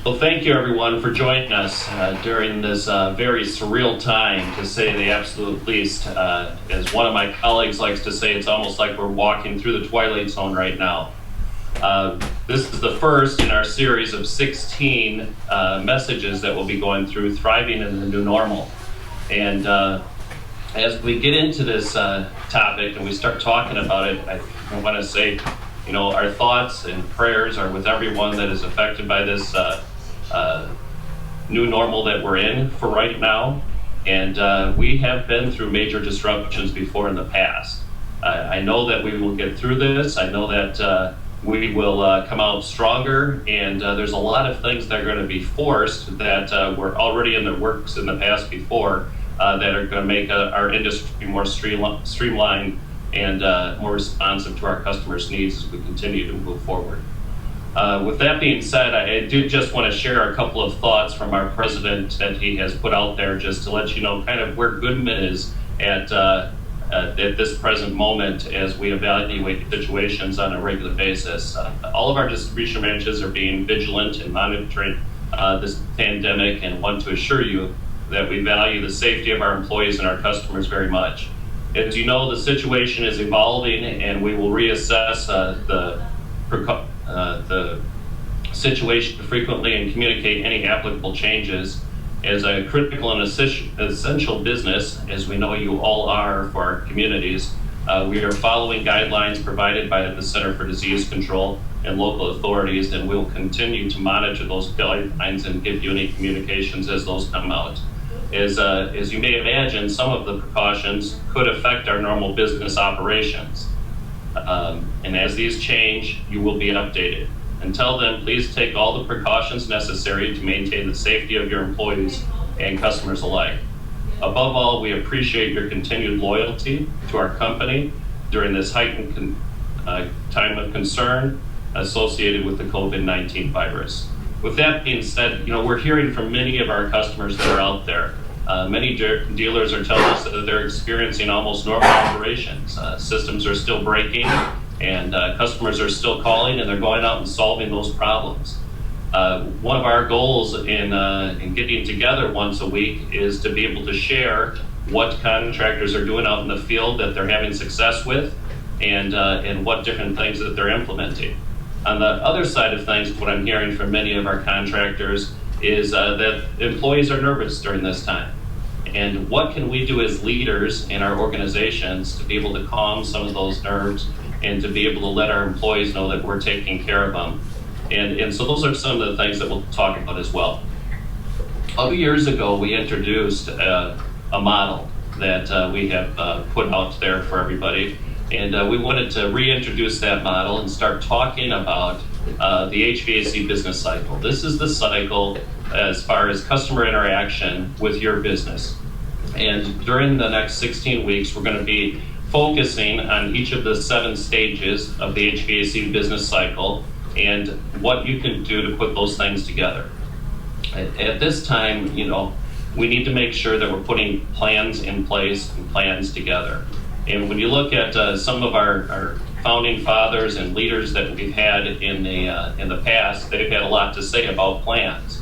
Well, thank you everyone for joining us during this very surreal time, to say the absolute least. As one of my colleagues likes to say, it's almost like we're walking through the twilight zone right now. This is the first in our series of 16 messages that we'll be going through, Thriving in the New Normal. And as we get into this topic and we start talking about it, I want to say, our thoughts and prayers are with everyone that is affected by this new normal that we're in for right now. And we have been through major disruptions before in the past. I know that we will get through this. I know that we will come out stronger, and there's a lot of things that are going to be forced that were already in the works in the past before that are going to make our industry more streamlined and more responsive to our customers' needs as we continue to move forward. With that being said, I do just want to share a couple of thoughts from our president that he has put out there, just to let you know kind of where Goodman is at this present moment as we evaluate situations on a regular basis. All of our distribution branches are being vigilant and monitoring this pandemic, and want to assure you that we value the safety of our employees and our customers very much. As you know, the situation is evolving, and we will reassess the situation frequently and communicate any applicable changes. As a critical and essential business, as we know you all are for our communities, we are following guidelines provided by the Center for Disease Control and local authorities, and we'll continue to monitor those guidelines and give you any communications as those come out. As you may imagine, some of the precautions could affect our normal business operations. And as these change, you will be updated. Until then, please take all the precautions necessary to maintain the safety of your employees and customers alike. Above all, we appreciate your continued loyalty to our company during this heightened time of concern associated with the COVID-19 virus. With that being said, we're hearing from many of our customers that are out there. Many dealers are telling us that they're experiencing almost normal operations. Systems are still breaking, and customers are still calling, and they're going out and solving those problems. One of our goals in getting together once a week is to be able to share what contractors are doing out in the field that they're having success with, and what different things that they're implementing. On the other side of things, what I'm hearing from many of our contractors is that employees are nervous during this time. And what can we do as leaders in our organizations to be able to calm some of those nerves and to be able to let our employees know that we're taking care of them? And so those are some of the things that we'll talk about as well. 2 years ago, we introduced a model that we have put out there for everybody. And we wanted to reintroduce that model and start talking about the HVAC business cycle. This is the cycle as far as customer interaction with your business. And during the next 16 weeks, we're going to be focusing on each of the 7 stages of the HVAC business cycle and what you can do to put those things together. At this time, we need to make sure that we're putting plans in place and plans together. And when you look at some of our founding fathers and leaders that we've had in the past, they've had a lot to say about plans.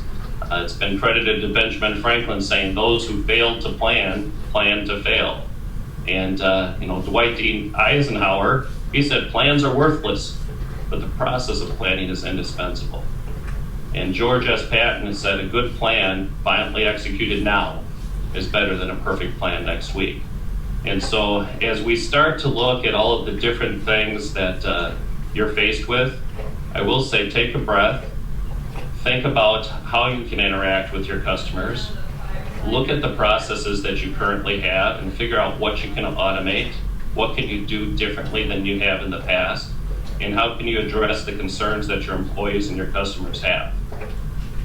It's been credited to Benjamin Franklin saying, "Those who fail to plan to fail." And Dwight D. Eisenhower, he said, "Plans are worthless, but the process of planning is indispensable." And George S. Patton said, "A good plan violently executed now is better than a perfect plan next week." And so as we start to look at all of the different things that you're faced with, I will say take a breath, think about how you can interact with your customers, look at the processes that you currently have and figure out what you can automate, what can you do differently than you have in the past, and how can you address the concerns that your employees and your customers have.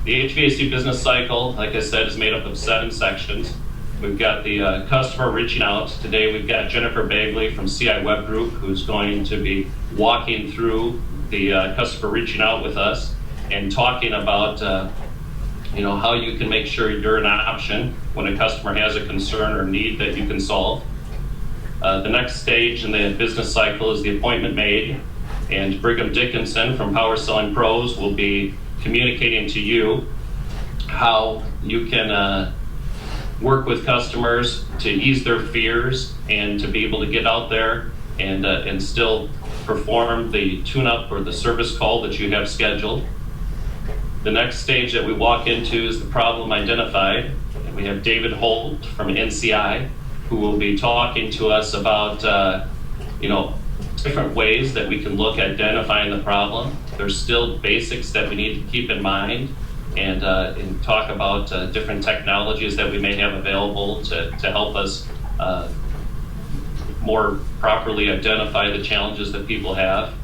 The HVAC business cycle, like I said, is made up of 7 sections. We've got the customer reaching out. Today we've got Jennifer Bagley from CI Web Group, who's going to be walking through the customer reaching out with us and talking about how you can make sure you're an option when a customer has a concern or need that you can solve. The next stage in the business cycle is the appointment made, and Brigham Dickinson from Power Selling Pros will be communicating to you how you can work with customers to ease their fears and to be able to get out there and still perform the tune-up or the service call that you have scheduled. The next stage that we walk into is the problem identified. And we have David Holt from NCI, who will be talking to us about different ways that we can look at identifying the problem. There's still basics that we need to keep in mind and talk about different technologies that we may have available to help us more properly identify the challenges that people have.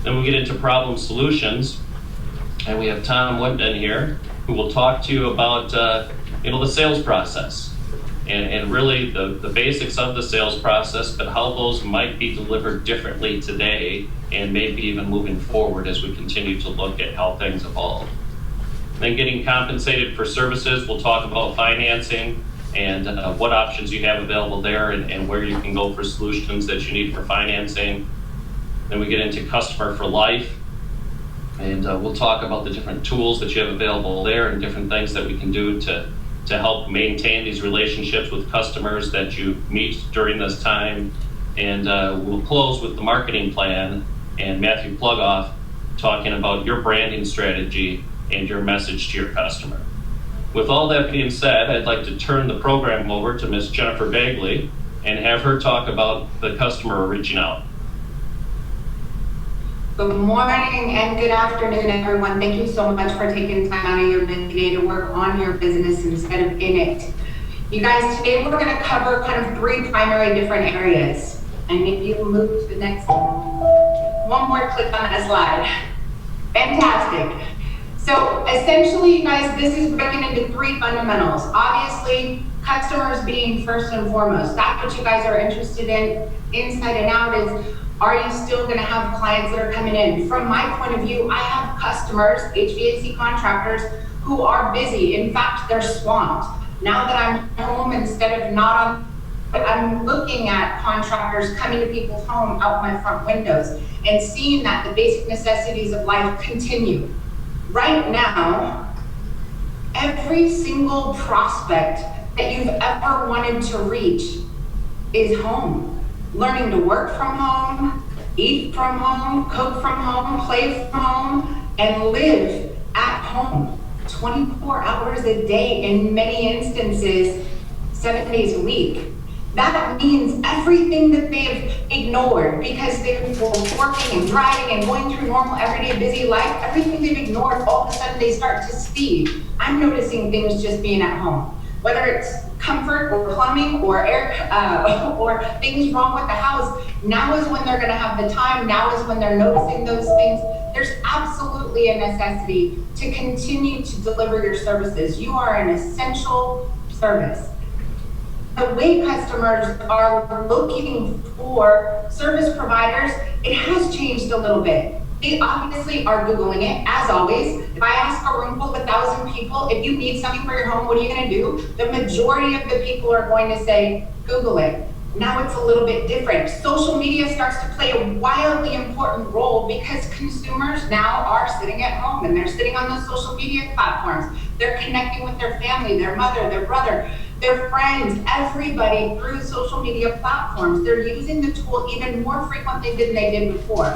Then we get into problem solutions, and we have Tom Woodman here, who will talk to you about the sales process and really the basics of the sales process, but how those might be delivered differently today and maybe even moving forward as we continue to look at how things evolve. Then getting compensated for services, we'll talk about financing and what options you have available there and where you can go for solutions that you need for financing. Then we get into customer for life, and we'll talk about the different tools that you have available there and different things that we can do to help maintain these relationships with customers that you meet during this time. And we'll close with the marketing plan and Matthew Plugoff talking about your branding strategy and your message to your customer. With all that being said, I'd like to turn the program over to Ms. Jennifer Bagley and have her talk about the customer reaching out. Good morning and good afternoon, everyone. Thank you so much for taking time out of your busy day to work on your business instead of in it. You guys, today we're going to cover kind of three primary different areas. And if you move to the next one more click on that slide. Fantastic. So essentially, you guys, this is broken into three fundamentals. Obviously, customers being first and foremost. That's what you guys are interested in. Inside and out is, are you still going to have clients that are coming in? From my point of view, I have customers, HVAC contractors, who are busy. In fact, they're swamped. Now that I'm home instead of not on, I'm looking at contractors coming to people's home out my front windows and seeing that the basic necessities of life continue. Right now, every single prospect that you've ever wanted to reach is home. Learning to work from home, eat from home, cook from home, play from home, and live at home 24 hours a day, in many instances, 7 days a week. That means everything that they've ignored because they were working and driving and going through normal everyday busy life, everything they've ignored, all of a sudden they start to see. I'm noticing things just being at home. Whether it's comfort or plumbing or air or things wrong with the house, now is when they're going to have the time. Now is when they're noticing those things. There's absolutely a necessity to continue to deliver your services. You are an essential service. The way customers are looking for service providers, it has changed a little bit. They obviously are Googling it, as always. If I ask a room full of 1,000 people, if you need something for your home, what are you going to do? The majority of the people are going to say, Google it. Now it's a little bit different. Social media starts to play a wildly important role because consumers now are sitting at home and they're sitting on those social media platforms. They're connecting with their family, their mother, their brother, their friends, everybody through social media platforms. They're using the tool even more frequently than they did before.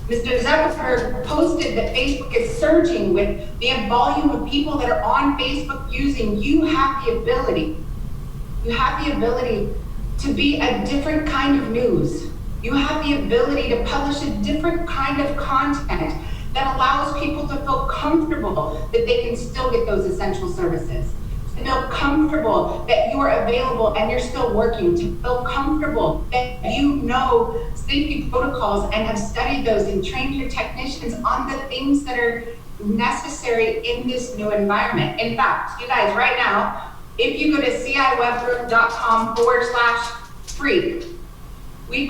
Mr. Zuckerberg posted that Facebook is surging with the volume of people that are on Facebook using. You have the ability to be a different kind of news. You have the ability to publish a different kind of content that allows people to feel comfortable that they can still get those essential services. To feel comfortable that you're available and you're still working, to feel comfortable that you know safety protocols and have studied those and trained your technicians on the things that are necessary in this new environment. In fact, you guys, right now, if you go to ciwebgroup.com/free, we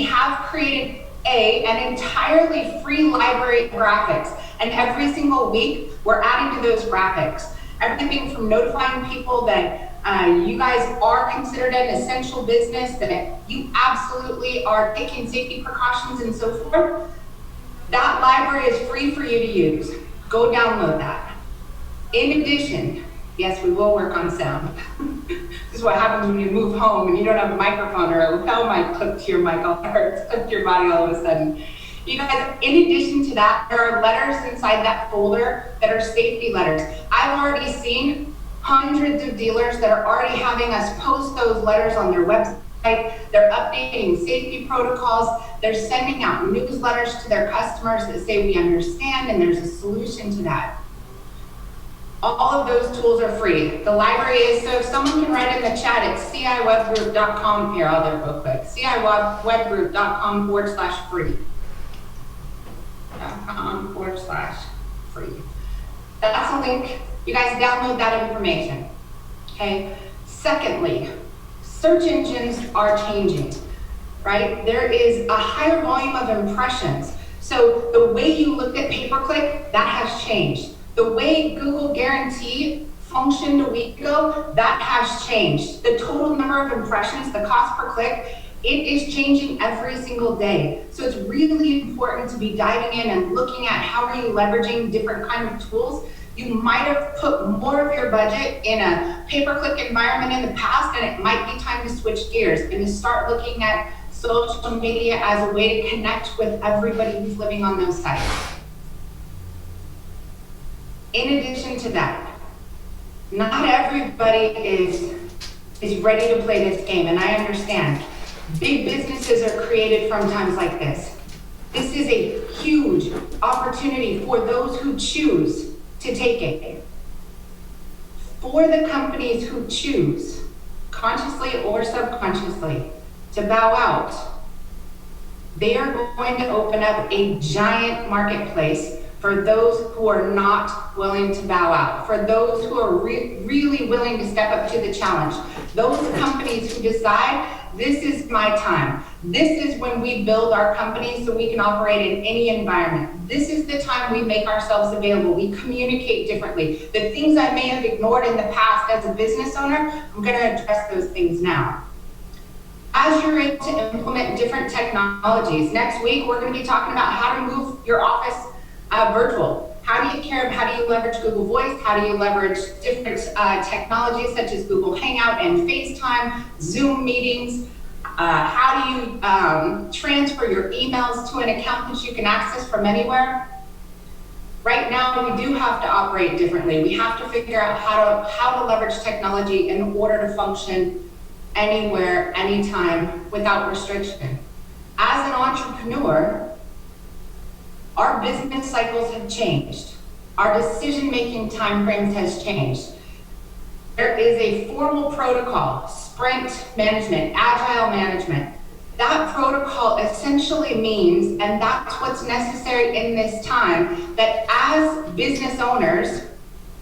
have created an entirely free library of graphics, and every single week we're adding to those graphics. Everything from notifying people that you guys are considered an essential business, that you absolutely are taking safety precautions and so forth. That library is free for you to use. Go download that. In addition, yes, we will work on sound. This is what happens when you move home and you don't have a microphone or a lapel mic clipped to your mic, or it's clipped to your body all of a sudden. You guys, in addition to that, there are letters inside that folder that are safety letters. I've already seen hundreds of dealers that are already having us post those letters on their website. They're updating safety protocols. They're sending out newsletters to their customers that say we understand and there's a solution to that. All of those tools are free. The library is, so if someone can write in the chat, it's ciwebgroup.com. Here, I'll do it real quick. ciwebgroup.com/free. .com/free. That's a link. You guys download that information. Okay. Secondly, search engines are changing, right? There is a higher volume of impressions. So the way you looked at pay-per-click, that has changed. The way Google Guarantee functioned a week ago, that has changed. The total number of impressions, the cost per click, it is changing every single day. So it's really important to be diving in and looking at how are you leveraging different kinds of tools. You might have put more of your budget in a pay-per-click environment in the past, and it might be time to switch gears and to start looking at social media as a way to connect with everybody who's living on those sites. In addition to that, not everybody is ready to play this game, and I understand. Big businesses are created from times like this. This is a huge opportunity for those who choose to take it. For the companies who choose, consciously or subconsciously, to bow out, they are going to open up a giant marketplace for those who are not willing to bow out, for those who are really willing to step up to the challenge. Those companies who decide, this is my time. This is when we build our company so we can operate in any environment. This is the time we make ourselves available. We communicate differently. The things I may have ignored in the past as a business owner, I'm going to address those things now. As you're able to implement different technologies, next week we're going to be talking about how to move your office virtual. How do you leverage Google Voice? How do you leverage different technologies such as Google Hangout and FaceTime, Zoom meetings? How do you transfer your emails to an account that you can access from anywhere? Right now, we do have to operate differently. We have to figure out how to leverage technology in order to function anywhere, anytime, without restriction. As an entrepreneur, our business cycles have changed. Our decision-making timeframes has changed. There is a formal protocol, sprint management, agile management. That protocol essentially means, and that's what's necessary in this time, that as business owners,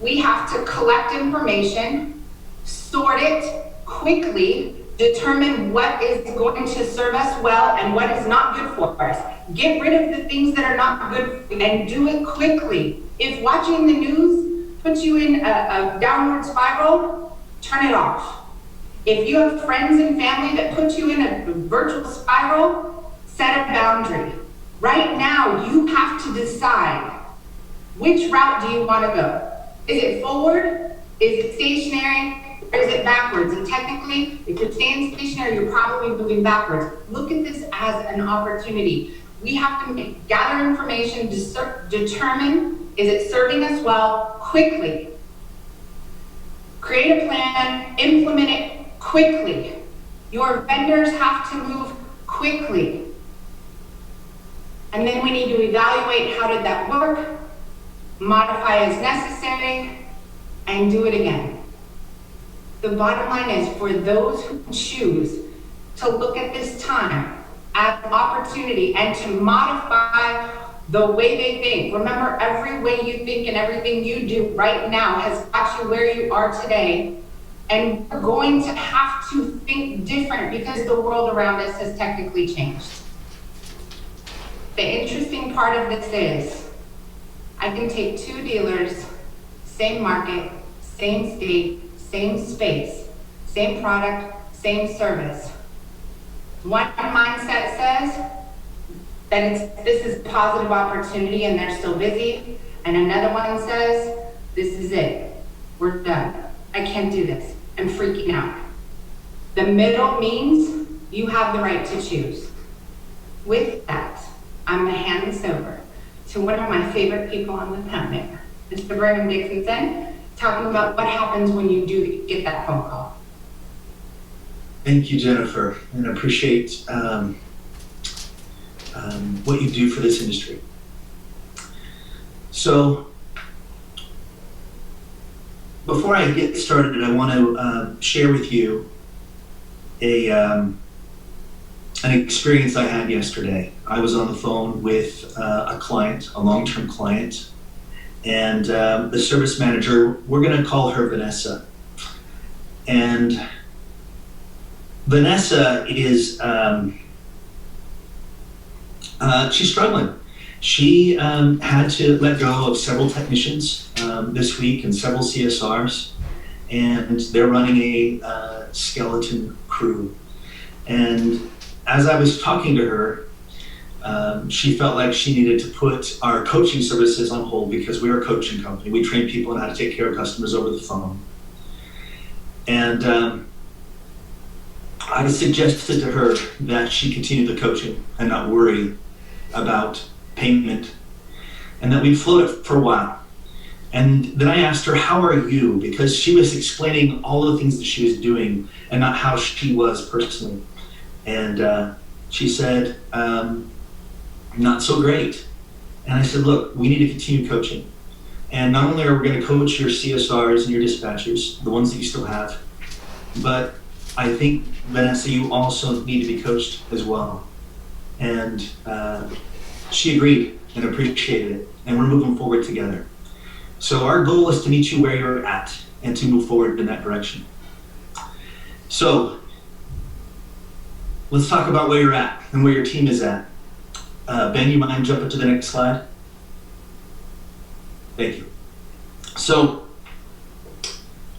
we have to collect information, sort it quickly, determine what is going to serve us well and what is not good for us. Get rid of the things that are not good and do it quickly. If watching the news puts you in a downward spiral, turn it off. If you have friends and family that put you in a virtual spiral, set a boundary. Right now, you have to decide which route do you want to go. Is it forward? Is it stationary? Or is it backwards? And technically, if you're staying stationary, you're probably moving backwards. Look at this as an opportunity. We have to gather information, determine, is it serving us well, quickly. Create a plan, implement it quickly. Your vendors have to move quickly. And then we need to evaluate how did that work, modify as necessary, and do it again. The bottom line is for those who choose to look at this time as an opportunity and to modify the way they think. Remember, every way you think and everything you do right now has got you where you are today. And we're going to have to think different because the world around us has technically changed. The interesting part of this is I can take two dealers, same market, same state, same space, same product, same service. One mindset says that this is a positive opportunity and they're still busy, And another one says, this is it, we're done. I can't do this, I'm freaking out. The middle means you have the right to choose. With that, I'm gonna hand this over to one of my favorite people on the planet, Mr. Vernon Dickinson, talking about what happens when you do get that phone call. Thank you, Jennifer, and I appreciate what you do for this industry. So, before I get started, I want to share with you an experience I had yesterday. I was on the phone with a client, a long-term client, and the service manager, we're going to call her Vanessa. And Vanessa is, she's struggling. She had to let go of several technicians this week and several CSRs, and they're running a skeleton crew. And as I was talking to her, she felt like she needed to put our coaching services on hold because we're a coaching company. We train people on how to take care of customers over the phone. And I suggested to her that she continue the coaching and not worry about payment, and that we'd float it for a while. And then I asked her, how are you? Because she was explaining all of the things that she was doing and not how she was personally. And she said, not so great. And I said, look, we need to continue coaching. And not only are we going to coach your CSRs and your dispatchers, the ones that you still have, but I think, Vanessa, you also need to be coached as well. And she agreed and appreciated it, and we're moving forward together. So our goal is to meet you where you're at and to move forward in that direction. So let's talk about where you're at and where your team is at. Ben, you mind jumping to the next slide? Thank you. So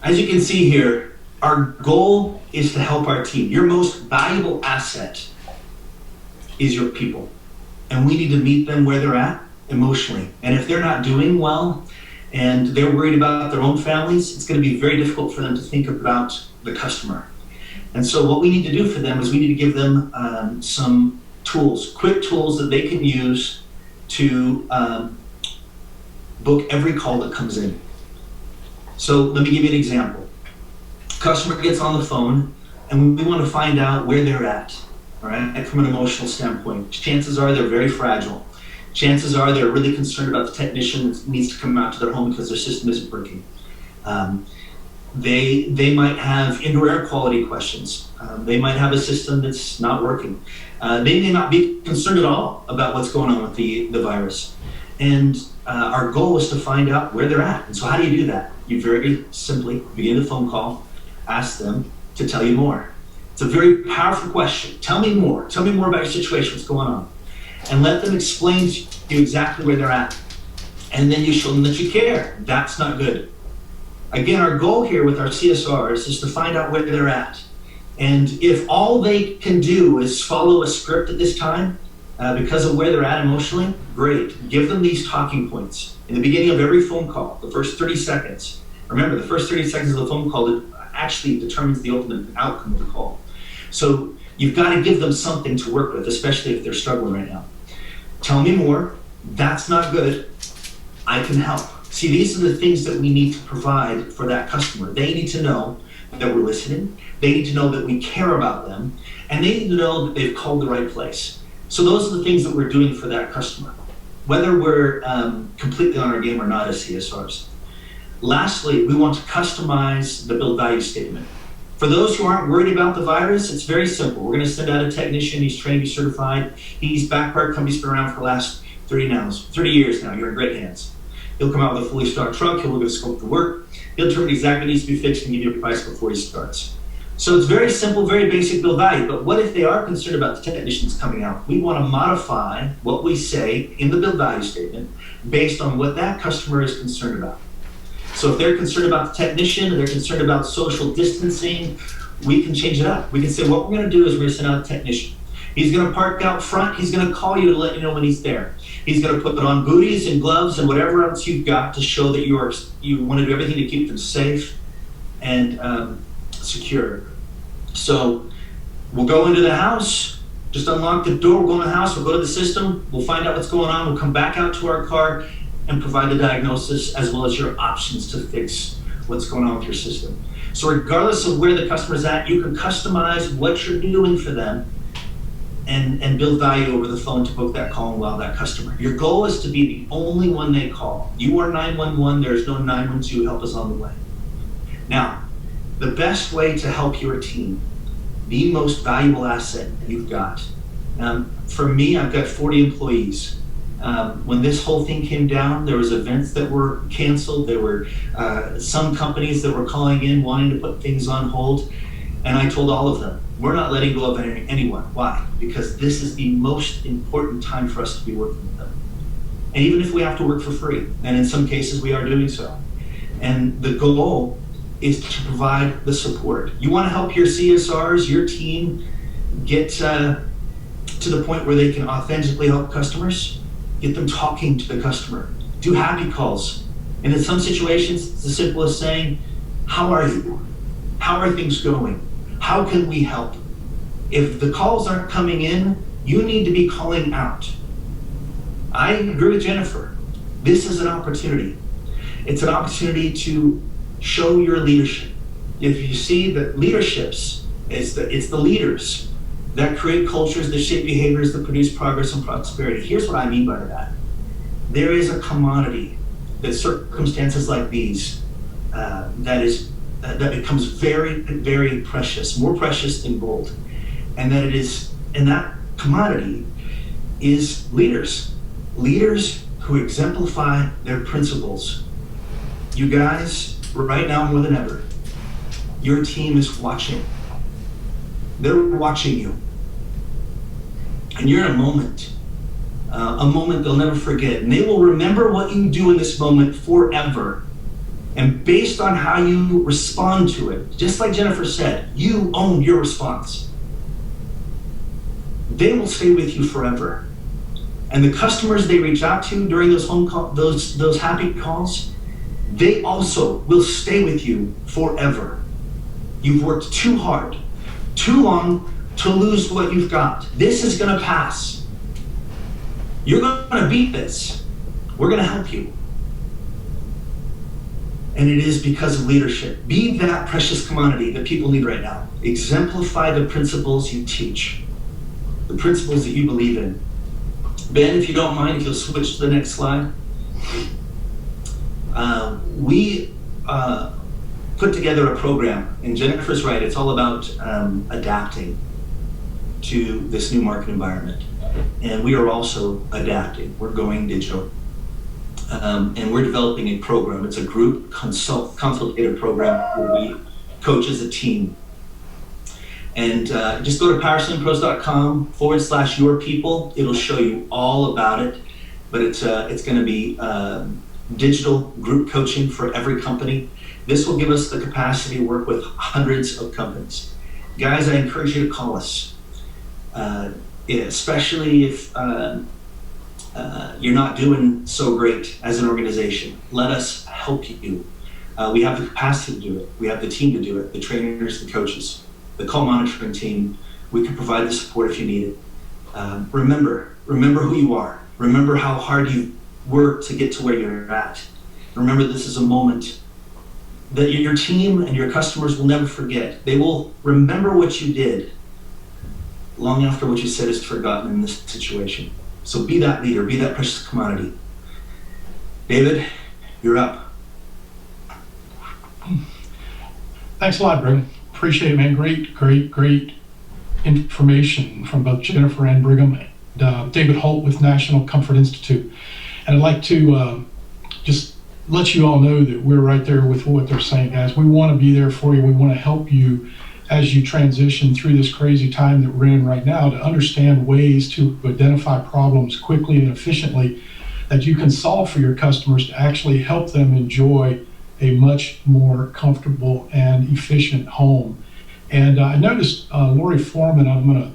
as you can see here, our goal is to help our team. Your most valuable asset is your people. And we need to meet them where they're at emotionally. And if they're not doing well and they're worried about their own families, it's going to be very difficult for them to think about the customer. And so what we need to do for them is we need to give them some tools, quick tools that they can use to book every call that comes in. So let me give you an example. Customer gets on the phone and we want to find out where they're at, all right, from an emotional standpoint. Chances are they're very fragile. Chances are they're really concerned about the technician that needs to come out to their home because their system isn't working. They might have indoor air quality questions. They might have a system that's not working. They may not be concerned at all about what's going on with the virus. And our goal is to find out where they're at. And so how do you do that? You very simply begin the phone call, ask them to tell you more. It's a very powerful question. Tell me more. Tell me more about your situation, what's going on. And let them explain to you exactly where they're at. And then you show them that you care. That's not good. Again, our goal here with our CSRs is to find out where they're at. And if all they can do is follow a script at this time, because of where they're at emotionally, great. Give them these talking points. In the beginning of every phone call, the first 30 seconds. Remember, the first 30 seconds of the phone call actually determines the ultimate outcome of the call. So you've got to give them something to work with, especially if they're struggling right now. Tell me more. That's not good. I can help. See, these are the things that we need to provide for that customer. They need to know that we're listening. They need to know that we care about them. And they need to know that they've called the right place. So those are the things that we're doing for that customer, whether we're completely on our game or not as CSRs. Lastly, we want to customize the bill value statement. For those who aren't worried about the virus, it's very simple. We're going to send out a technician. He's trained, he's certified. He's Backpark Company's been around for the last 30 years now. You're in great hands. He'll come out with a fully stocked truck. He'll look at the scope of the work. He'll determine exactly what needs to be fixed and give you a price before he starts. So it's very simple, very basic bill value. But what if they are concerned about the technicians coming out? We want to modify what we say in the bill value statement based on what that customer is concerned about. So if they're concerned about the technician, or they're concerned about social distancing, we can change it up. We can say what we're going to do is we're going to send out a technician. He's going to park out front. He's going to call you to let you know when he's there. He's going to put on booties and gloves and whatever else you've got to show that you want to do everything to keep them safe and secure. So we'll go into the house, just unlock the door, we'll go in the house, we'll go to the system, we'll find out what's going on, we'll come back out to our car and provide the diagnosis as well as your options to fix what's going on with your system. So regardless of where the customer's at, you can customize what you're doing for them and build value over the phone to book that call and wow that customer. Your goal is to be the only one they call. You are 911, there's no 912, help us on the way. Now, the best way to help your team, the most valuable asset you've got. For me, I've got 40 employees. When this whole thing came down, there was events that were canceled. There were some companies that were calling in wanting to put things on hold. And I told all of them, we're not letting go of anyone. Why? Because this is the most important time for us to be working with them. And even if we have to work for free, and in some cases we are doing so. And the goal is to provide the support. You want to help your CSRs, your team, get to the point where they can authentically help customers, get them talking to the customer, do happy calls. And in some situations, it's as simple as saying, how are you? How are things going? How can we help? If the calls aren't coming in, you need to be calling out. I agree with Jennifer. This is an opportunity. It's an opportunity to show your leadership. If you see that leaderships, it's the leaders that create cultures, that shape behaviors, that produce progress and prosperity. Here's what I mean by that. There is a commodity that circumstances like these that becomes very, very precious, more precious than gold. And that commodity is leaders. Leaders who exemplify their principles. You guys, right now more than ever, your team is watching. They're watching you. And you're in a moment they'll never forget. And they will remember what you do in this moment forever. And based on how you respond to it, just like Jennifer said, you own your response. They will stay with you forever. And the customers they reach out to during those those happy calls, they also will stay with you forever. You've worked too hard, too long to lose what you've got. This is going to pass. You're going to beat this. We're going to help you. And it is because of leadership. Be that precious commodity that people need right now. Exemplify the principles you teach, the principles that you believe in. Ben, if you don't mind, if you'll switch to the next slide. We put together a program, and Jennifer's right, it's all about adapting to this new market environment. And we are also adapting. We're going digital. And we're developing a program. It's a group consultative program where we coach as a team. And just go to powerslingpros.com/yourpeople. It'll show you all about it. But it's going to be digital group coaching for every company. This will give us the capacity to work with hundreds of companies. Guys, I encourage you to call us, especially if you're not doing so great as an organization. Let us help you. We have the capacity to do it. We have the team to do it, the trainers, the coaches, the call monitoring team. We can provide the support if you need it. Remember who you are. Remember how hard you worked to get to where you're at. Remember, this is a moment that your team and your customers will never forget. They will remember what you did long after what you said is forgotten in this situation. So be that leader, be that precious commodity. David, you're up. Thanks a lot, Brigham. Appreciate it, man. Great information from both Jennifer and Brigham. David Holt with National Comfort Institute. And I'd like to just let you all know that we're right there with what they're saying, guys. We want to be there for you. We want to help you as you transition through this crazy time that we're in right now, to understand ways to identify problems quickly and efficiently that you can solve for your customers to actually help them enjoy a much more comfortable and efficient home. And I noticed Lori Foreman, I'm going to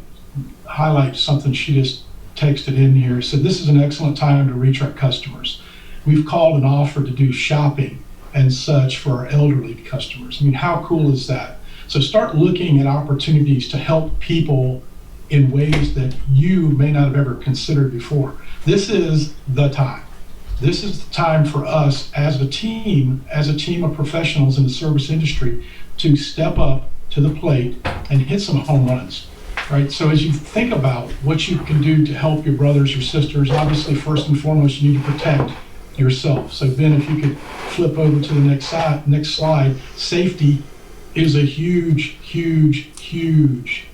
highlight something she just texted in here. Said, this is an excellent time to reach our customers. We've called and offered to do shopping and such for our elderly customers. I mean, how cool is that? So start looking at opportunities to help people in ways that you may not have ever considered before. This is the time. This is the time for us as a team of professionals in the service industry to step up to the plate and hit some home runs, right? So as you think about what you can do to help your brothers, your sisters, obviously first and foremost, you need to protect yourself. So Ben, if you could flip over to the next slide. Safety is a huge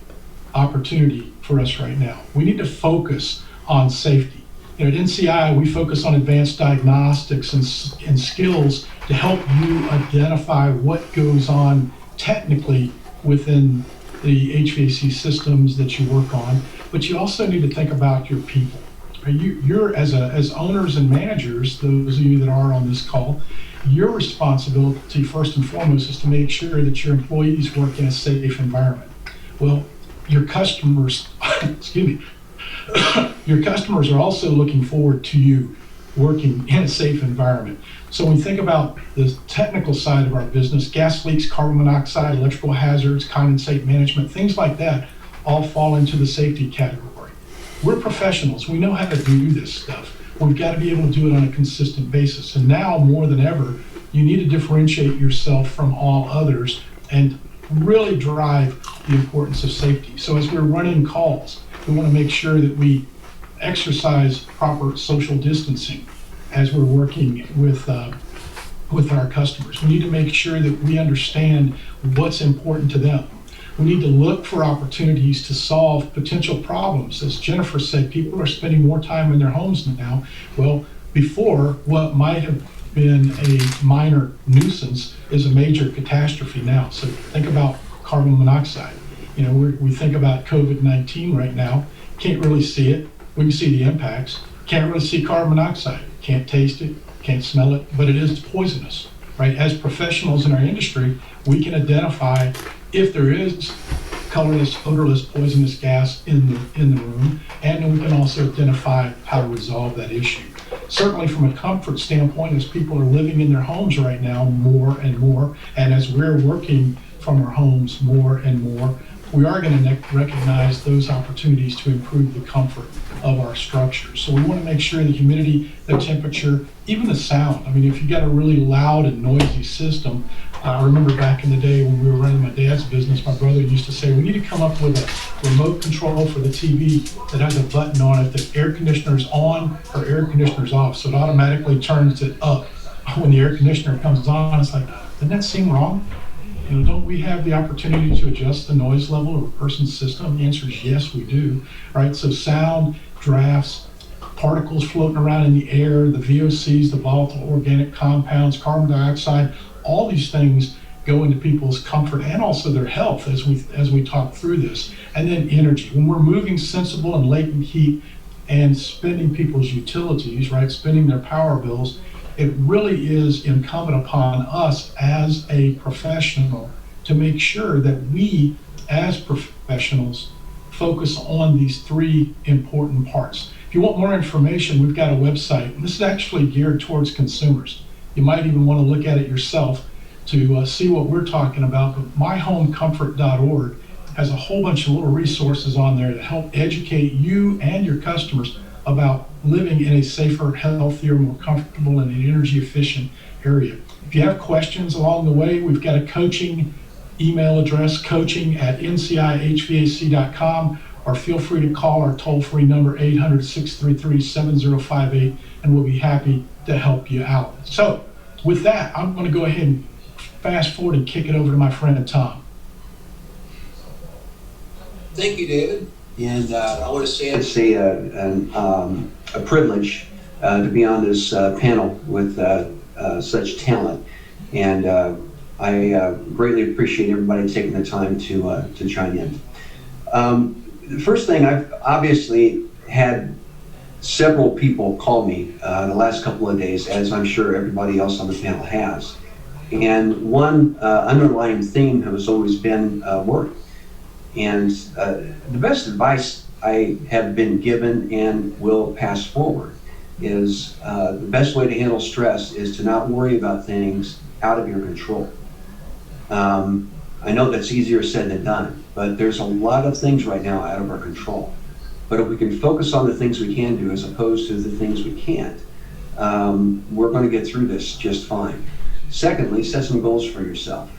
opportunity for us right now. We need to focus on safety. You know, at NCI, we focus on advanced diagnostics and skills to help you identify what goes on technically within the HVAC systems that you work on, but you also need to think about your people. You're as owners and managers, those of you that are on this call, your responsibility first and foremost is to make sure that your employees work in a safe environment. Well, your customers, excuse me, your customers are also looking forward to you working in a safe environment. So when we think about the technical side of our business, gas leaks, carbon monoxide, electrical hazards, condensate management, things like that all fall into the safety category. We're professionals. We know how to do this stuff. We've got to be able to do it on a consistent basis. And now more than ever, you need to differentiate yourself from all others and really drive the importance of safety. So as we're running calls, we want to make sure that we exercise proper social distancing as we're working with our customers. We need to make sure that we understand what's important to them. We need to look for opportunities to solve potential problems. As Jennifer said, people are spending more time in their homes now. Well, before, what might have been a minor nuisance is a major catastrophe now. So think about carbon monoxide. You know, we think about COVID-19 right now. Can't really see it. We can see the impacts. Can't really see carbon monoxide. Can't taste it, can't smell it, but it is poisonous, right? As professionals in our industry, we can identify if there is colorless, odorless, poisonous gas in the room, and then we can also identify how to resolve that issue. Certainly from a comfort standpoint, as people are living in their homes right now more and more, and as we're working from our homes more and more, we are going to recognize those opportunities to improve the comfort of our structures. So we want to make sure the humidity, the temperature, even the sound. I mean, if you've got a really loud and noisy system, I remember back in the day when we were running my dad's business, my brother used to say, we need to come up with a remote control for the TV that has a button on it that air conditioner's on or air conditioner's off. So it automatically turns it up. When the air conditioner comes on, it's like, doesn't that seem wrong? You know, don't we have the opportunity to adjust the noise level of a person's system? The answer is yes, we do, right? So sound, drafts, particles floating around in the air, the VOCs, the volatile organic compounds, carbon dioxide, all these things go into people's comfort and also their health as we talk through this. And then energy. When we're moving sensible and latent heat and spending people's utilities, right, spending their power bills, it really is incumbent upon us as a professional to make sure that we, as professionals, focus on these three important parts. If you want more information, we've got a website, and this is actually geared towards consumers. You might even want to look at it yourself to see what we're talking about, but myhomecomfort.org has a whole bunch of little resources on there to help educate you and your customers about living in a safer, healthier, more comfortable, and an energy efficient area. If you have questions along the way, we've got a coaching email address, coaching@ncihvac.com, or feel free to call our toll-free number 800-633-7058, and we'll be happy to help you out. So with that, I'm going to go ahead and fast forward and kick it over to my friend Tom. Thank you, David. And I want to say it's a privilege to be on this panel with such talent. And I greatly appreciate everybody taking the time to chime in. The first thing, I've obviously had several people call me the last couple of days, as I'm sure everybody else on the panel has. And one underlying theme has always been work. And the best advice I have been given and will pass forward is the best way to handle stress is to not worry about things out of your control. I know that's easier said than done, but there's a lot of things right now out of our control. But if we can focus on the things we can do as opposed to the things we can't, we're going to get through this just fine. Secondly, set some goals for yourself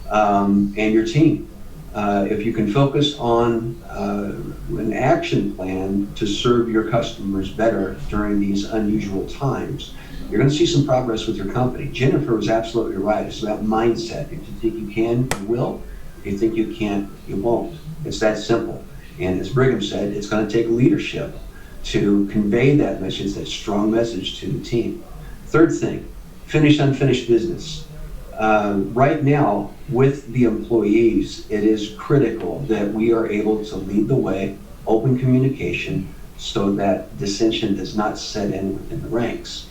and your team. If you can focus on an action plan to serve your customers better during these unusual times, you're going to see some progress with your company. Jennifer was absolutely right. It's about mindset. If you think you can, you will. If you think you can't, you won't. It's that simple. And as Brigham said, it's going to take leadership to convey that message, that strong message to the team. Third thing, finish unfinished business. Right now, with the employees, it is critical that we are able to lead the way, open communication, so that dissension does not set in within the ranks.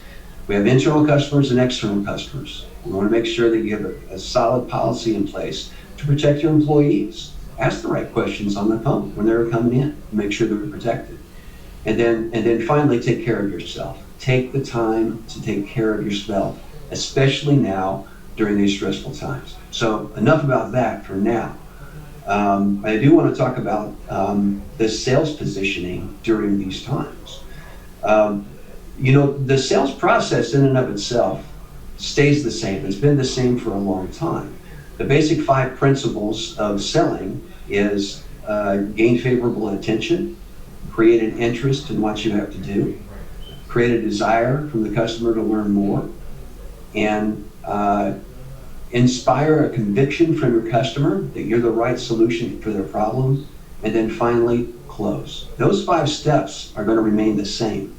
We have internal customers and external customers. We want to make sure that you have a solid policy in place to protect your employees. Ask the right questions on the phone when they're coming in, make sure they're protected. And then finally, take care of yourself. Take the time to take care of yourself, especially now during these stressful times. So enough about that for now. I do want to talk about the sales positioning during these times. The sales process in and of itself stays the same. It's been the same for a long time. The basic 5 principles of selling is gain favorable attention, create an interest in what you have to do, create a desire from the customer to learn more, and inspire a conviction from your customer that you're the right solution for their problem, and then finally close. Those 5 steps are going to remain the same.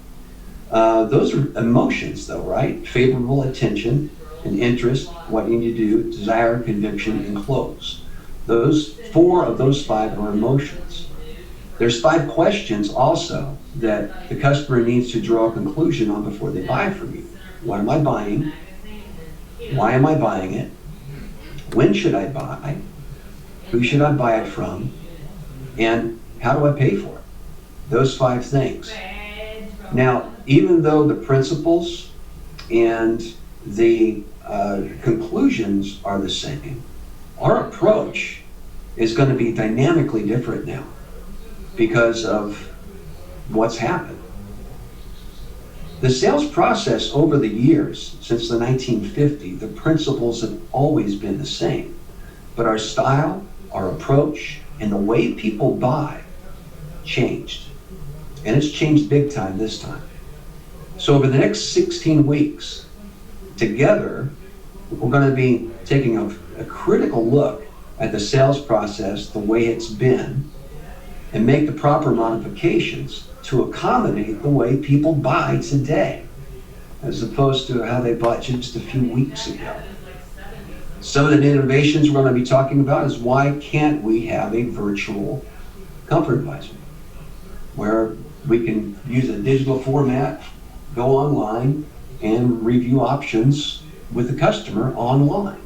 Those are emotions though, right? Favorable attention and interest, what you need to do, desire, conviction, and close. Those 4 of those 5 are emotions. There's 5 questions also that the customer needs to draw a conclusion on before they buy from you. What am I buying? Why am I buying it? When should I buy? Who should I buy it from? And how do I pay for it? Those 5 things. Now, even though the principles and the conclusions are the same, our approach is going to be dynamically different now because of what's happened. The sales process over the years, since the 1950s, the principles have always been the same. But our style, our approach, and the way people buy changed. And it's changed big time this time. So over the next 16 weeks, together, we're going to be taking a critical look at the sales process, the way it's been, and make the proper modifications to accommodate the way people buy today, as opposed to how they bought just a few weeks ago. Some of the innovations we're going to be talking about is why can't we have a virtual comfort advisor, where we can use a digital format, go online, and review options with the customer online,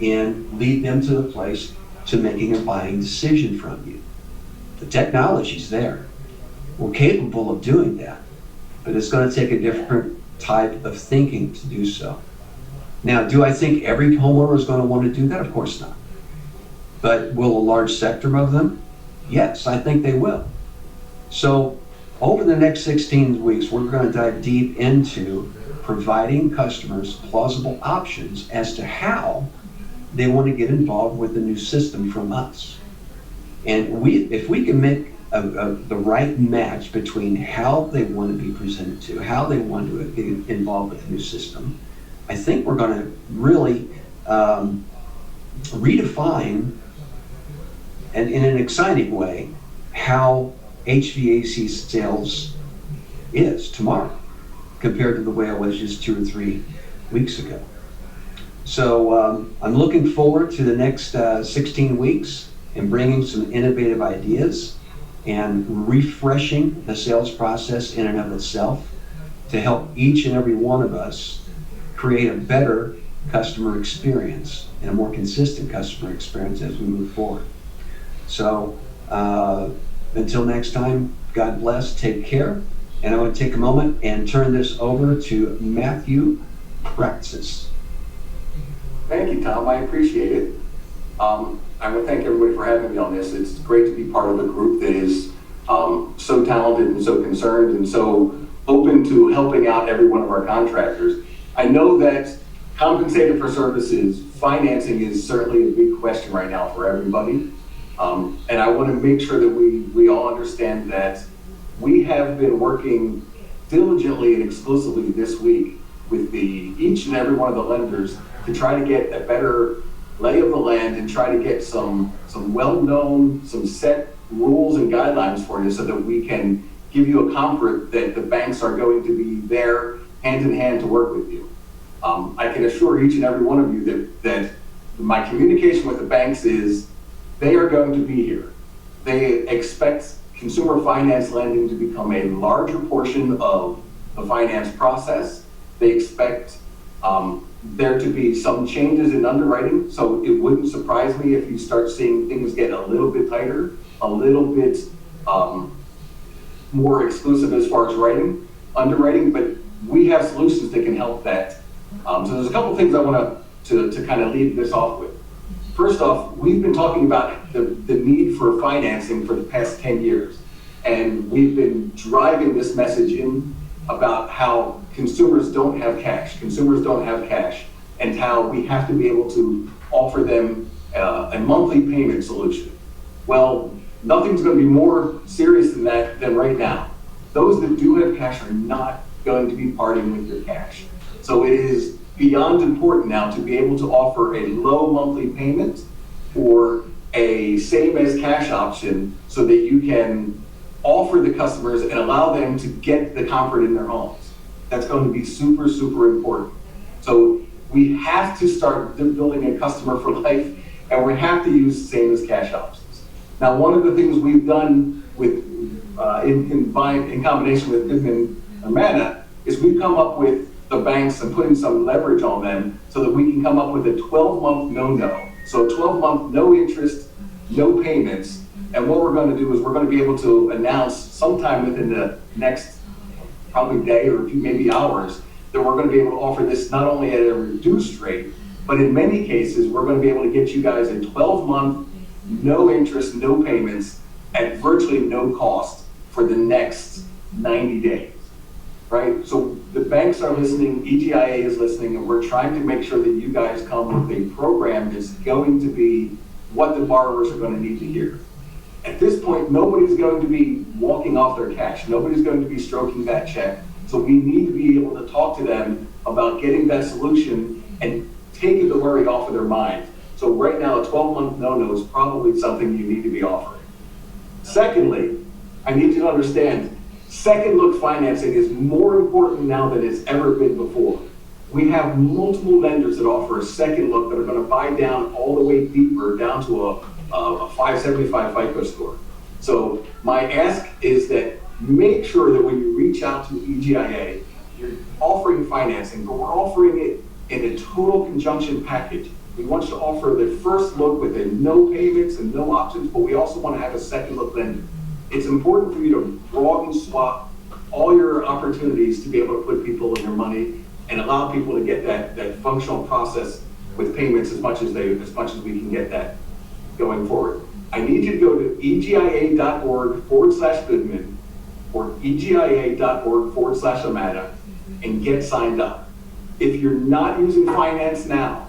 and lead them to the place to making a buying decision from you. The technology's there. We're capable of doing that, but it's going to take a different type of thinking to do so. Now, do I think every homeowner is going to want to do that? Of course not. But will a large sector of them? Yes, I think they will. So over the next 16 weeks, we're going to dive deep into providing customers plausible options as to how they want to get involved with the new system from us. And if we can make the right match between how they want to be presented to, how they want to get involved with the new system, I think we're going to really redefine, and in an exciting way, how HVAC sales is tomorrow compared to the way it was just 2 or 3 weeks ago. So I'm looking forward to the next 16 weeks and bringing some innovative ideas and refreshing the sales process in and of itself to help each and every one of us create a better customer experience and a more consistent customer experience as we move forward. So Until next time, God bless, take care. And I want to take a moment and turn this over to Matthew Praxis. Thank you, Tom. I appreciate it. I want to thank everybody for having me on this. It's great to be part of a group that is so talented and so concerned and so open to helping out every one of our contractors. I know that compensated for services, financing is certainly a big question right now for everybody. And I want to make sure that we all understand that we have been working diligently and exclusively this week with each and every one of the lenders to try to get a better lay of the land and try to get some well-known, some set rules and guidelines for you so that we can give you a comfort that the banks are going to be there hand in hand to work with you. I can assure each and every one of you that my communication with the banks is they are going to be here. They expect consumer finance lending to become a larger portion of the finance process. They expect there to be some changes in underwriting, so it wouldn't surprise me if you start seeing things get a little bit tighter, a little bit more exclusive as far as underwriting, but we have solutions that can help that. So there's a couple things I want to kind of lead this off with. First off, we've been talking about the need for financing for the past 10 years, and we've been driving this message in about how consumers don't have cash, and how we have to be able to offer them a monthly payment solution. Well, nothing's going to be more serious than that than right now. Those that do have cash are not going to be parting with your cash. So it is beyond important now to be able to offer a low monthly payment or a same as cash option so that you can offer the customers and allow them to get the comfort in their homes. That's going to be super, super important. So we have to start building a customer for life, and we have to use same as cash options. Now, one of the things we've done with in combination with Goodman Amana is we've come up with the banks and putting some leverage on them so that we can come up with a 12-month no-no. So a 12-month no interest, no payments. And what we're going to do is we're going to be able to announce sometime within the next probably day or maybe hours that we're going to be able to offer this not only at a reduced rate, but in many cases, we're going to be able to get you guys a 12-month, no interest, no payments at virtually no cost for the next 90 days. Right? So the banks are listening, EGIA is listening, and we're trying to make sure that you guys come with a program that's going to be what the borrowers are going to need to hear. At this point, nobody's going to be walking off their cash. Nobody's going to be stroking that check. So we need to be able to talk to them about getting that solution and taking the worry off of their mind. So right now, a 12-month no-no is probably something you need to be offering. Secondly, I need you to understand, second look financing is more important now than it's ever been before. We have multiple lenders that offer a second look that are going to buy down all the way deeper down to a 575 FICO score. So my ask is that make sure that when you reach out to EGIA, you're offering financing, but we're offering it in a total conjunction package. We want you to offer the first look with no payments and no options, but we also want to have a second look lender. It's important for you to broaden swap all your opportunities to be able to put people in their money and allow people to get that functional process with payments as much as we can get that going forward. I need you to go to egia.org/Goodman or egia.org/Amana and get signed up. If you're not using finance now,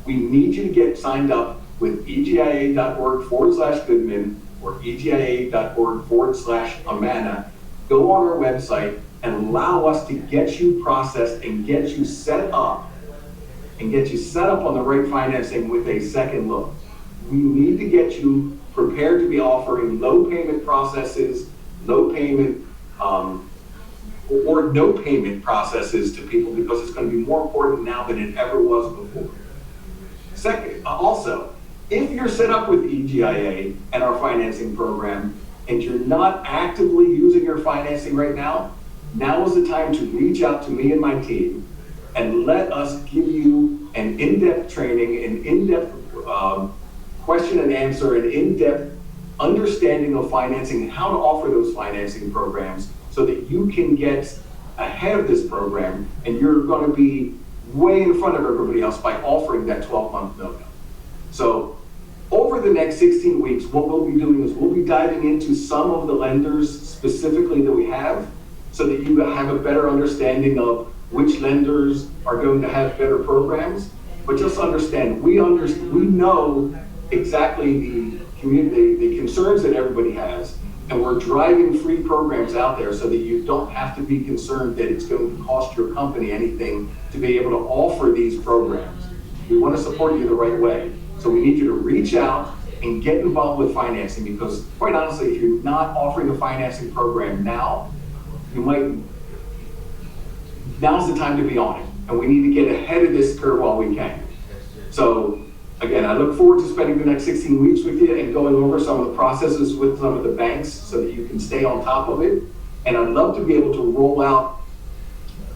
we need you to get signed up with egia.org/Goodman or egia.org/Amana. Go on our website and allow us to get you processed and get you set up on the right financing with a second look. We need to get you prepared to be offering low payment processes, low payment or no payment processes to people because it's going to be more important now than it ever was before. Second, also, if you're set up with EGIA and our financing program and you're not actively using your financing right now, now is the time to reach out to me and my team and let us give you an in-depth training, an in-depth question and answer, an in-depth understanding of financing and how to offer those financing programs so that you can get ahead of this program, and you're going to be way in front of everybody else by offering that 12-month no-no. So over the next 16 weeks, what we'll be doing is we'll be diving into some of the lenders specifically that we have so that you have a better understanding of which lenders are going to have better programs. But just understand, we know exactly the concerns that everybody has, and we're driving free programs out there so that you don't have to be concerned that it's going to cost your company anything to be able to offer these programs. We want to support you the right way. So we need you to reach out and get involved with financing, because quite honestly, if you're not offering a financing program now, now's the time to be on it. And we need to get ahead of this curve while we can. So again, I look forward to spending the next 16 weeks with you and going over some of the processes with some of the banks so that you can stay on top of it. And I'd love to be able to roll out,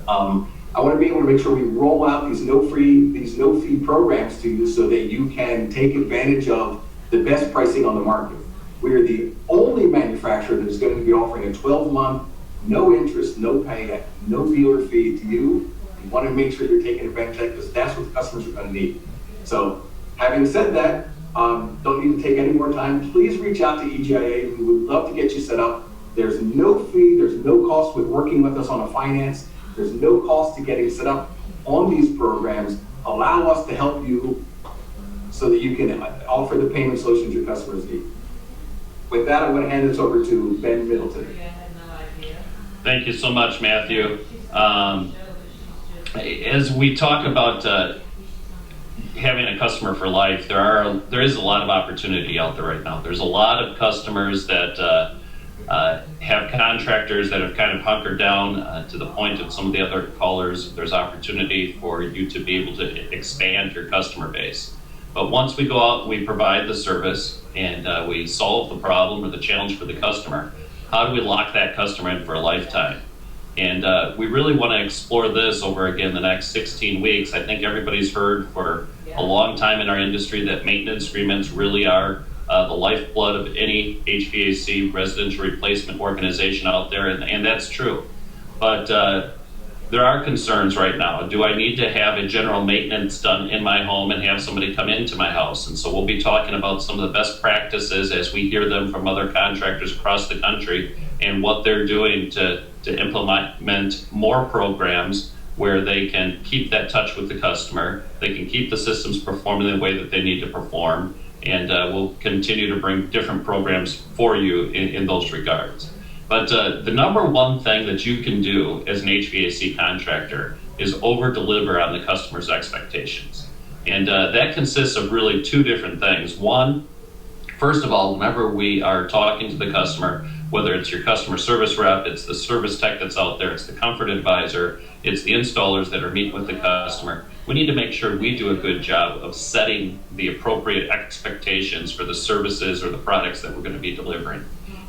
I want to be able to make sure we roll out these no fee programs to you so that you can take advantage of the best pricing on the market. We are the only manufacturer that is going to be offering a 12-month, no interest, no pay, no dealer fee to you. You want to make sure you're taking advantage of that, because that's what the customers are going to need. So having said that, don't need to take any more time. Please reach out to EGIA. We would love to get you set up. There's no fee, there's no cost with working with us on a finance. There's no cost to getting set up on these programs. Allow us to help you so that you can offer the payment solutions your customers need. With that, I'm going to hand this over to Ben Middleton. Thank you so much, Matthew. As we talk about having a customer for life, there is a lot of opportunity out there right now. There's a lot of customers that have contractors that have kind of hunkered down to the point of some of the other callers. There's opportunity for you to be able to expand your customer base. But once we go out and we provide the service and we solve the problem or the challenge for the customer, how do we lock that customer in for a lifetime? And we really want to explore this over again the next 16 weeks. I think everybody's heard for a long time in our industry that maintenance agreements really are the lifeblood of any HVAC residential replacement organization out there, and that's true. But there are concerns right now. Do I need to have a general maintenance done in my home and have somebody come into my house? And so we'll be talking about some of the best practices as we hear them from other contractors across the country and what they're doing to implement more programs where they can keep that touch with the customer, they can keep the systems performing the way that they need to perform, and we'll continue to bring different programs for you in those regards. But the number one thing that you can do as an HVAC contractor is over-deliver on the customer's expectations. And that consists of really two different things. One, first of all, whenever we are talking to the customer, whether it's your customer service rep, it's the service tech that's out there, it's the comfort advisor, it's the installers that are meeting with the customer, we need to make sure we do a good job of setting the appropriate expectations for the services or the products that we're going to be delivering.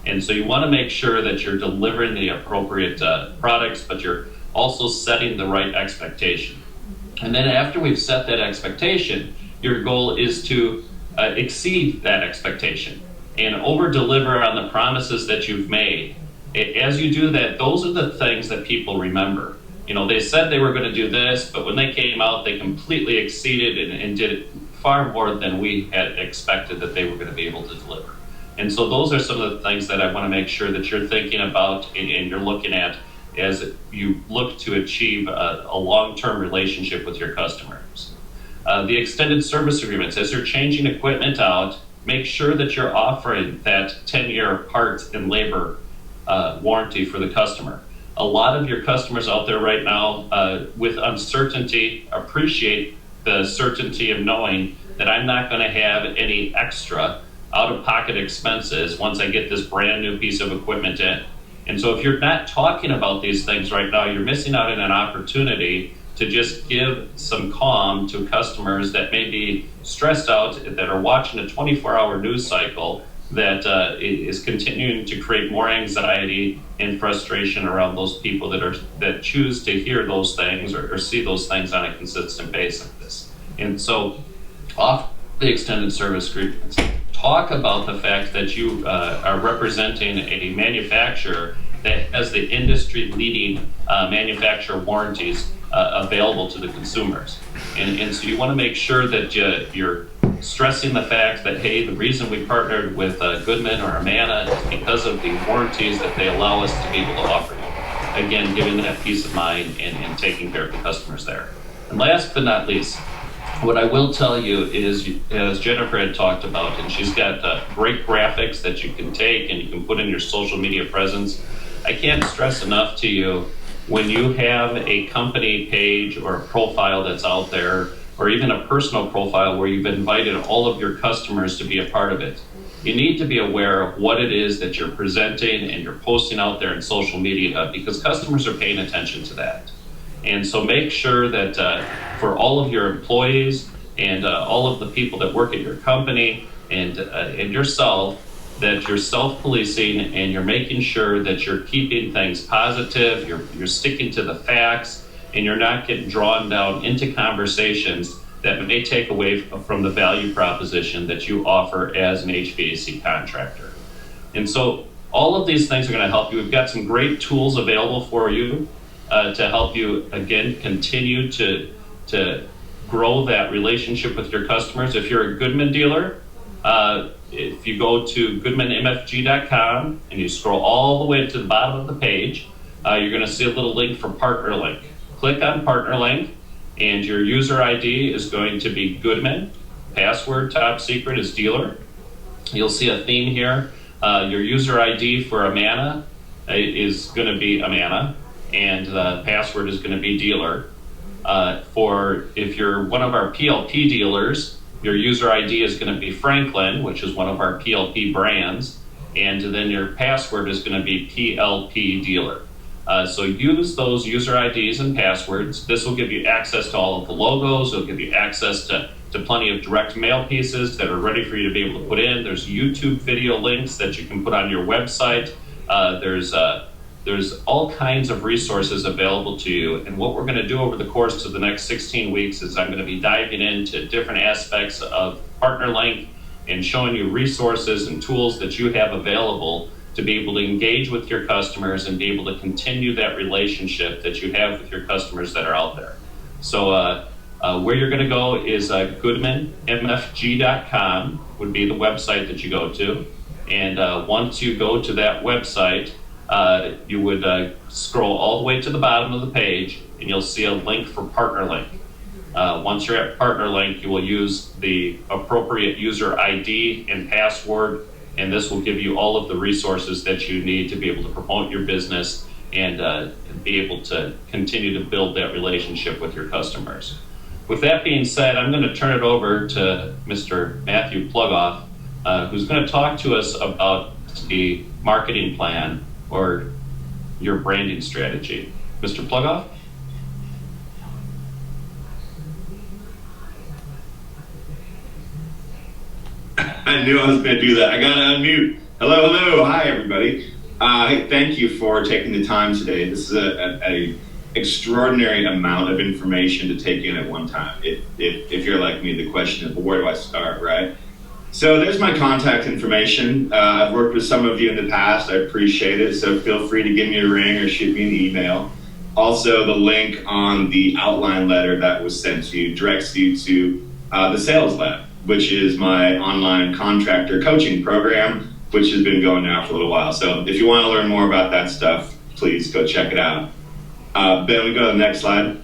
And so you want to make sure that you're delivering the appropriate products, but you're also setting the right expectation. And then after we've set that expectation, your goal is to exceed that expectation and over-deliver on the promises that you've made. As you do that, those are the things that people remember. You know, they said they were going to do this, but when they came out, they completely exceeded and did it far more than we had expected that they were going to be able to deliver. And so those are some of the things that I want to make sure that you're thinking about and you're looking at as you look to achieve a long-term relationship with your customers. The extended service agreements, as you're changing equipment out, make sure that you're offering that 10-year parts and labor warranty for the customer. A lot of your customers out there right now with uncertainty appreciate the certainty of knowing that I'm not going to have any extra out-of-pocket expenses once I get this brand new piece of equipment in. And so if you're not talking about these things right now, you're missing out on an opportunity to just give some calm to customers that may be stressed out, that are watching a 24-hour news cycle that is continuing to create more anxiety and frustration around those people that choose to hear those things or see those things on a consistent basis. And so off the extended service agreements, talk about the fact that you are representing a manufacturer that has the industry-leading manufacturer warranties available to the consumers. And so you want to make sure that you're stressing the fact that, hey, the reason we partnered with Goodman or Amana is because of the warranties that they allow us to be able to offer you. Again, giving that peace of mind and taking care of the customers there. And last but not least, what I will tell you is, as Jennifer had talked about, and she's got great graphics that you can take and you can put in your social media presence. I can't stress enough to you, when you have a company page or a profile that's out there, or even a personal profile where you've invited all of your customers to be a part of it, you need to be aware of what it is that you're presenting and you're posting out there in social media, because customers are paying attention to that. And so make sure that for all of your employees and all of the people that work at your company and yourself, that you're self-policing and you're making sure that you're keeping things positive, you're sticking to the facts, and you're not getting drawn down into conversations that may take away from the value proposition that you offer as an HVAC contractor. And so all of these things are going to help you. We've got some great tools available for you to help you, again, continue to grow that relationship with your customers. If you're a Goodman dealer, if you go to goodmanmfg.com and you scroll all the way to the bottom of the page, you're going to see a little link for Partner Link. Click on Partner Link, and your user ID is going to be Goodman. Password top secret is dealer. You'll see a theme here. Your user ID for Amana is going to be Amana, and the password is going to be dealer. For if you're one of our PLP dealers, your user ID is going to be Franklin, which is one of our PLP brands, and then your password is going to be PLP dealer. So use those user IDs and passwords. This will give you access to all of the logos. It'll give you access to plenty of direct mail pieces that are ready for you to be able to put in. There's YouTube video links that you can put on your website. There's all kinds of resources available to you. And what we're going to do over the course of the next 16 weeks is I'm going to be diving into different aspects of Partner Link and showing you resources and tools that you have available to be able to engage with your customers and be able to continue that relationship that you have with your customers that are out there. So where you're going to go is goodmanmfg.com would be the website that you go to. And once you go to that website, you would scroll all the way to the bottom of the page and you'll see a link for Partner Link. Once you're at Partner Link, you will use the appropriate user ID and password, and this will give you all of the resources that you need to be able to promote your business and be able to continue to build that relationship with your customers. With that being said, I'm going to turn it over to Mr. Matthew Plugoff, who's going to talk to us about the marketing plan or your branding strategy. Mr. Plugoff? I knew I was going to do that. I got to unmute. Hello. Hi, everybody. Thank you for taking the time today. This is a extraordinary amount of information to take in at one time. If you're like me, the question is, well, where do I start, right? So there's my contact information. I've worked with some of you in the past. I appreciate it. So feel free to give me a ring or shoot me an email. Also, the link on the outline letter that was sent to you directs you to the Sales Lab, which is my online contractor coaching program, which has been going now for a little while. So if you want to learn more about that stuff, please go check it out. Ben, we go to the next slide.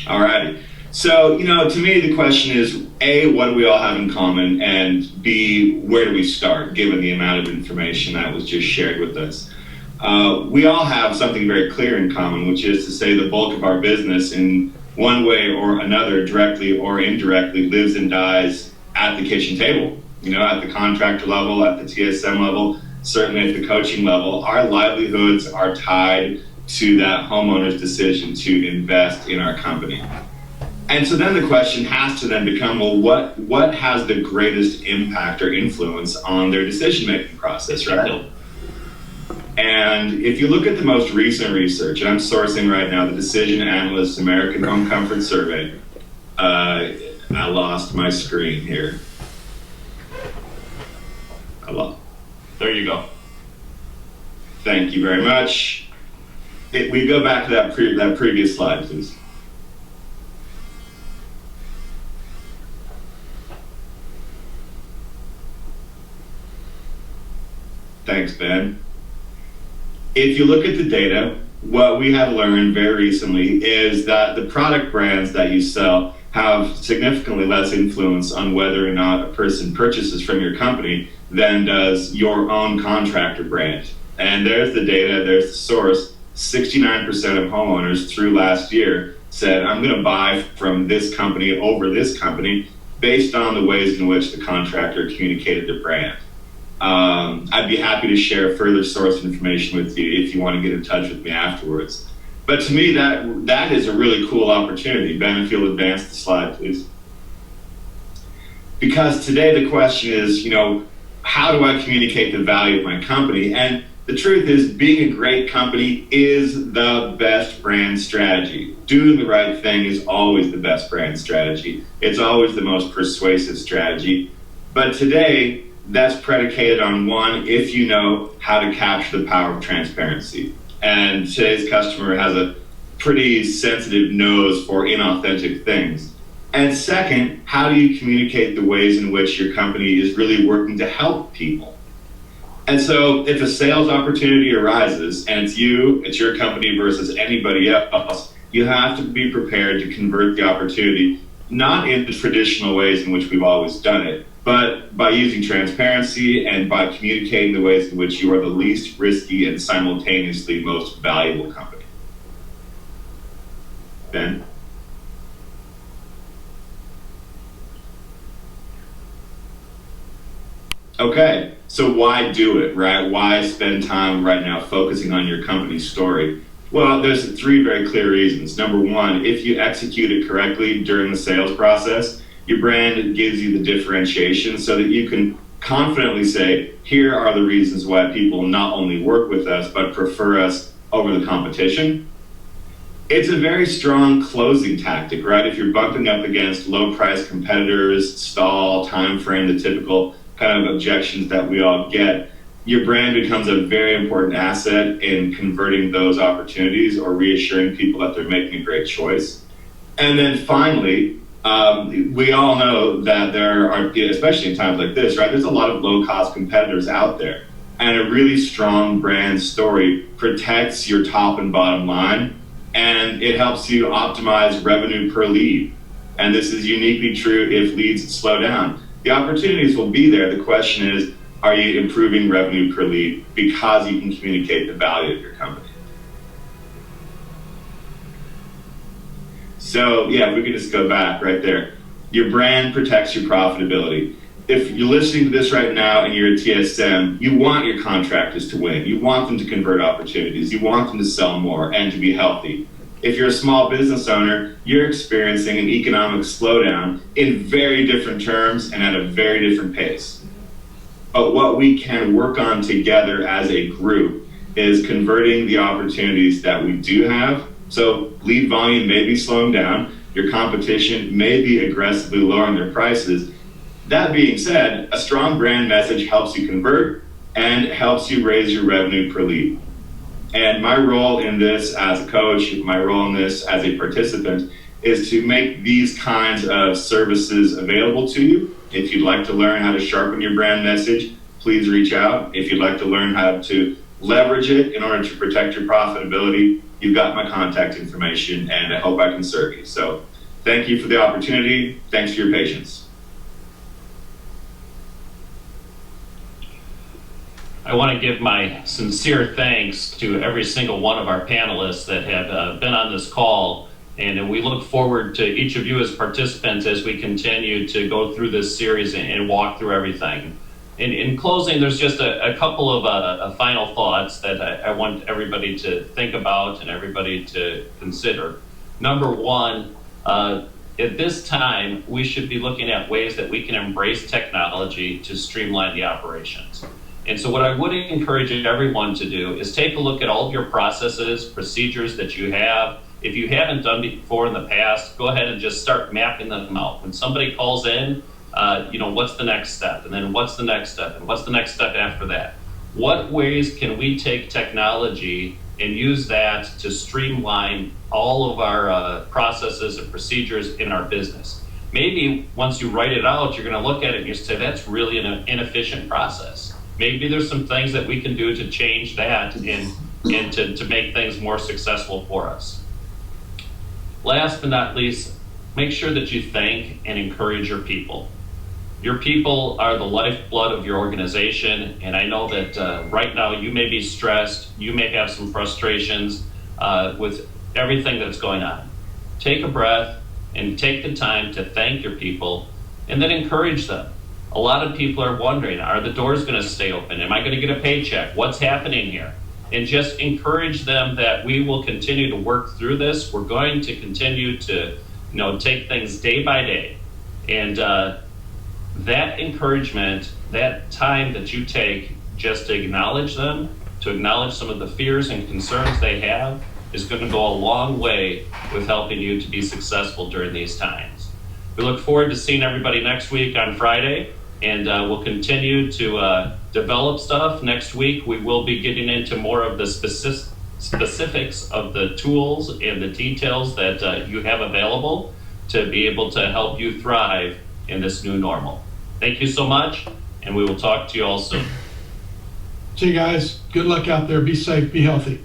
All right. So, to me, the question is, A, what do we all have in common? And B, where do we start, given the amount of information that was just shared with us? We all have something very clear in common, which is to say the bulk of our business in one way or another, directly or indirectly, lives and dies at the kitchen table. At the contractor level, at the TSM level, certainly at the coaching level, our livelihoods are tied to that homeowner's decision to invest in our company. And so then the question has to then become, well, what has the greatest impact or influence on their decision-making process, right? And if you look at the most recent research, and I'm sourcing right now the Decision Analyst American Home Comfort Survey, I lost my screen here. There you go. Thank you very much. We go back to that previous slide, please. Thanks, Ben. If you look at the data, what we have learned very recently is that the product brands that you sell have significantly less influence on whether or not a person purchases from your company than does your own contractor brand. And there's the data, there's the source. 69% of homeowners through last year said, I'm going to buy from this company over this company based on the ways in which the contractor communicated the brand. I'd be happy to share further source information with you if you want to get in touch with me afterwards. But to me, that is a really cool opportunity. Ben, if you'll advance the slide, please. Because today the question is, how do I communicate the value of my company? And the truth is, being a great company is the best brand strategy. Doing the right thing is always the best brand strategy. It's always the most persuasive strategy. But today, that's predicated on one, if you know how to capture the power of transparency. And today's customer has a pretty sensitive nose for inauthentic things. And second, how do you communicate the ways in which your company is really working to help people? And so if a sales opportunity arises and it's your company versus anybody else, you have to be prepared to convert the opportunity, not in the traditional ways in which we've always done it, but by using transparency and by communicating the ways in which you are the least risky and simultaneously most valuable company. Ben? Okay, so why do it, right? Why spend time right now focusing on your company's story? Well, there's three very clear reasons. Number one, if you execute it correctly during the sales process, your brand gives you the differentiation so that you can confidently say, here are the reasons why people not only work with us, but prefer us over the competition. It's a very strong closing tactic, right? If you're bumping up against low-price competitors, stall, time frame, the typical kind of objections that we all get, your brand becomes a very important asset in converting those opportunities or reassuring people that they're making a great choice. And then finally, we all know that there are, especially in times like this, right, there's a lot of low-cost competitors out there. And a really strong brand story protects your top and bottom line, and it helps you optimize revenue per lead. And this is uniquely true if leads slow down. The opportunities will be there. The question is, are you improving revenue per lead because you can communicate the value of your company? So yeah, if we could just go back right there. Your brand protects your profitability. If you're listening to this right now and you're a TSM, you want your contractors to win. You want them to convert opportunities. You want them to sell more and to be healthy. If you're a small business owner, you're experiencing an economic slowdown in very different terms and at a very different pace. But what we can work on together as a group is converting the opportunities that we do have. So lead volume may be slowing down. Your competition may be aggressively lowering their prices. That being said, a strong brand message helps you convert and helps you raise your revenue per lead. And my role in this as a coach, my role in this as a participant, is to make these kinds of services available to you. If you'd like to learn how to sharpen your brand message, please reach out. If you'd like to learn how to leverage it in order to protect your profitability, you've got my contact information, and I hope I can serve you. So thank you for the opportunity. Thanks for your patience. I want to give my sincere thanks to every single one of our panelists that have been on this call, and we look forward to each of you as participants as we continue to go through this series and walk through everything. In closing, there's just a couple of final thoughts that I want everybody to think about and everybody to consider. Number one, at this time, we should be looking at ways that we can embrace technology to streamline the operations. And so what I would encourage everyone to do is take a look at all of your processes, procedures that you have, if you haven't done before in the past, go ahead and just start mapping them out. When somebody calls in, what's the next step? And then what's the next step? And what's the next step after that? What ways can we take technology and use that to streamline all of our processes and procedures in our business? Maybe once you write it out, you're going to look at it and you say, that's really an inefficient process. Maybe there's some things that we can do to change that and to make things more successful for us. Last but not least, make sure that you thank and encourage your people. Your people are the lifeblood of your organization, and I know that right now you may be stressed, you may have some frustrations with everything that's going on. Take a breath and take the time to thank your people and then encourage them. A lot of people are wondering, are the doors going to stay open? Am I going to get a paycheck? What's happening here? And just encourage them that we will continue to work through this. We're going to continue to, take things day by day. And that encouragement, that time that you take just to acknowledge them, to acknowledge some of the fears and concerns they have, is going to go a long way with helping you to be successful during these times. We look forward to seeing everybody next week on Friday, and we'll continue to develop stuff. Next week, we will be getting into more of the specifics of the tools and the details that you have available to be able to help you thrive in this new normal. Thank you so much, and we will talk to you all soon. See you guys. Good luck out there. Be safe. Be healthy.